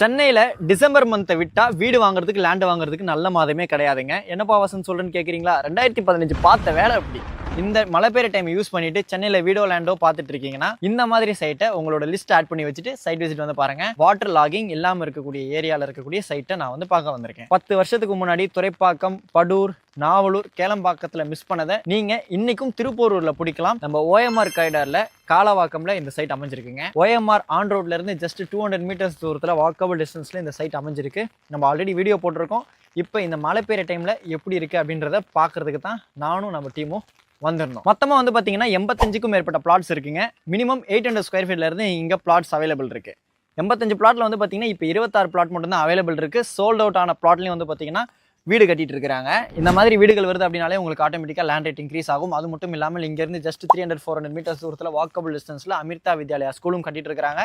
சென்னையில டிசம்பர் மந்த்தை விட்டா வீடு வாங்குறதுக்கு லேண்ட் வாங்குறதுக்கு நல்ல மாதமே கிடையாதுங்க. என்னப்பா வாசன் சொல்றேன்னு கேட்குறீங்களா? 2015 பார்த்த வேலை அப்படி. இந்த மழை பெய்யுற டைம் யூஸ் பண்ணிட்டு சென்னையில வீடோ லேண்டோ பார்த்துட்டு இருக்கீங்கன்னா இந்த மாதிரி சைட்டை உங்களோட லிஸ்ட் ஆட் பண்ணி வச்சுட்டு சைட் விசிட் வந்து பாருங்க. வாட்டர் லாகிங் இல்லாம இருக்கக்கூடிய ஏரியால இருக்கக்கூடிய சைட்டை நான் வந்து பார்க்க வந்திருக்கேன். 10 வருஷத்துக்கு முன்னாடி துறைப்பாக்கம், படூர், நாவலூர், கேளம்பாக்கத்துல மிஸ் பண்ணதை நீங்க இன்னைக்கும் திருப்பூரூர்ல பிடிக்கலாம். நம்ம OMR காரிடார்ல காலவாக்கம்ல இந்த சைட் அமைஞ்சிருக்குங்க. OMR ஆன் ரோட்ல இருந்து ஜஸ்ட் 200 மீட்டர்ஸ் தூரத்துல வாக்கபிள் டிஸ்டன்ஸ்ல இந்த சைட் அமைஞ்சிருக்கு. நம்ம ஆல்ரெடி வீடியோ போட்டிருக்கோம். இப்போ இந்த மழை பெய்யுற டைம்ல எப்படி இருக்கு அப்படின்றத பாக்குறதுக்கு தான் நானும் நம்ம டீமும் வந்திருந்தோம். மொத்தமா வந்து பாத்தீங்கன்னா 85க்கும் மேற்பட்ட பிளாட்ஸ் இருக்குங்க. மினிமம் 800 ஸ்கொயர் ஃபீட்ல இருந்து இங்க பிளாட்ஸ் அவைலபிள் இருக்கு. 85 பிளாட்ல வந்து பாத்தீங்கன்னா இப்போ 26 பிளாட் மட்டும் தான் அவைலபிள் இருக்கு. சோல்ட் அவுட் ஆன பிளாட்லயும் வந்து பாத்தீங்கன்னா வீடு கட்டிட்டு இருக்காங்க. இந்த மாதிரி வீடுகள் வருது அப்படின்னாலே உங்களுக்கு ஆட்டோமேட்டிக்கா லேண்ட் ரேட் இன்க்ரீஸ் ஆகும். அது மட்டும் இல்லாமல் இங்க இருந்து ஜஸ்ட் 300-400 மீட்டர்ஸ் தூரத்துல வாக்கபிள் டிஸ்டன்ஸ்ல அமிர்தா வித்யாலயா ஸ்கூலும் கட்டிட்டு இருக்காங்க.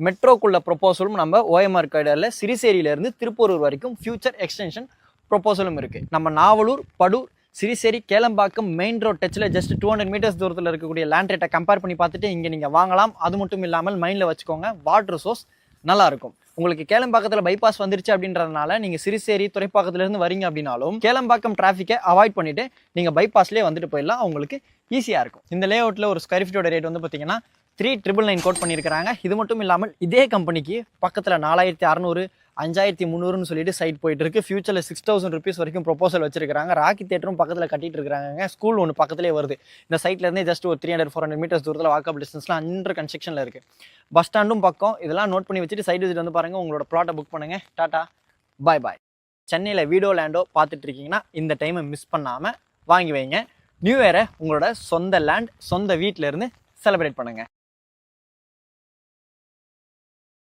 மெட்ரோக்குள்ள ப்ரொபோசலும் நம்ம OMR காரிடார்ல சிறிசேரியில இருந்து திருப்பூரூர் வரைக்கும் ஃபியூச்சர் எக்ஸ்டென்ஷன் ப்ரொபோசலும் இருக்கு. நம்ம நாவலூர், படூர், சிறிசேரி, கேளம்பாக்கம் மெயின் ரோட் டச்சில் ஜஸ்ட் 200 மீட்டர்ஸ் தூரத்தில் இருக்கக்கூடிய லேண்ட் ரேட்டை கம்பேர் பண்ணி பார்த்துட்டு இங்கே நீங்கள் வாங்கலாம். அது மட்டும் இல்லாமல் மைண்டில் வச்சுக்கோங்க, வாட்டர் சோர்ஸ் நல்லா இருக்கும். உங்களுக்கு கேளம்பாக்கத்தில் பைபாஸ் வந்துருச்சு அப்படின்றதுனால நீங்கள் சிறிசேரி, துறைப்பாக்கத்துலேருந்து வரீங்க அப்படின்னாலும் கேளம்பாக்கம் டிராஃபிக்கை அவாய்ட் பண்ணிட்டு நீங்கள் பைபாஸ்லேயே வந்துட்டு போயிடலாம். உங்களுக்கு ஈஸியாக இருக்கும். இந்த லே அவுட்டில் ஒரு ஸ்கொயர் ஃபீட்டோட ரேட் வந்து பார்த்தீங்கன்னா 3999 கோட் பண்ணியிருக்காங்க. இது மட்டும் இல்லாமல் இதே கம்பெனிக்கு பக்கத்தில் 4600, 5300ன்னு சொல்லிட்டு சைட் போயிட்டு இருக்கு. ஃபியூச்சரில் 6000 ருபீஸ் வரைக்கும் ப்ரொபோசல் வச்சிருக்காங்க. ராக்கி தேட்டரும் பக்கத்தில் கட்டிட்டு இருக்காங்க. ஸ்கூல் ஒன்று பக்கத்துலேயே வருது. இந்த சைட்ல இருந்தே ஜஸ்ட் ஒரு 300-400 மீட்டர்ஸ் தூரத்தில் வாக்கபிள் டிஸ்டன்ஸ்லாம் அண்டர் கன்ஸ்ட்ரக்ஷனில் இருக்கு. பஸ் ஸ்டாண்டும் பக்கம். இதெல்லாம் நோட் பண்ணி வச்சுட்டு சைட் விசிட் வந்து பாருங்க. உங்களோட பிளாட்டை புக் பண்ணுங்க. டாடா, பாய் பாய். சென்னையில் வீடோ லேண்டோ பார்த்துட்டு இருக்கீங்கன்னா இந்த டைமை மிஸ் பண்ணாமல் வாங்கி வைங்க. நியூ இயரை உங்களோட சொந்த லேண்ட், சொந்த வீட்டில இருந்து செலிப்ரேட் பண்ணுங்க.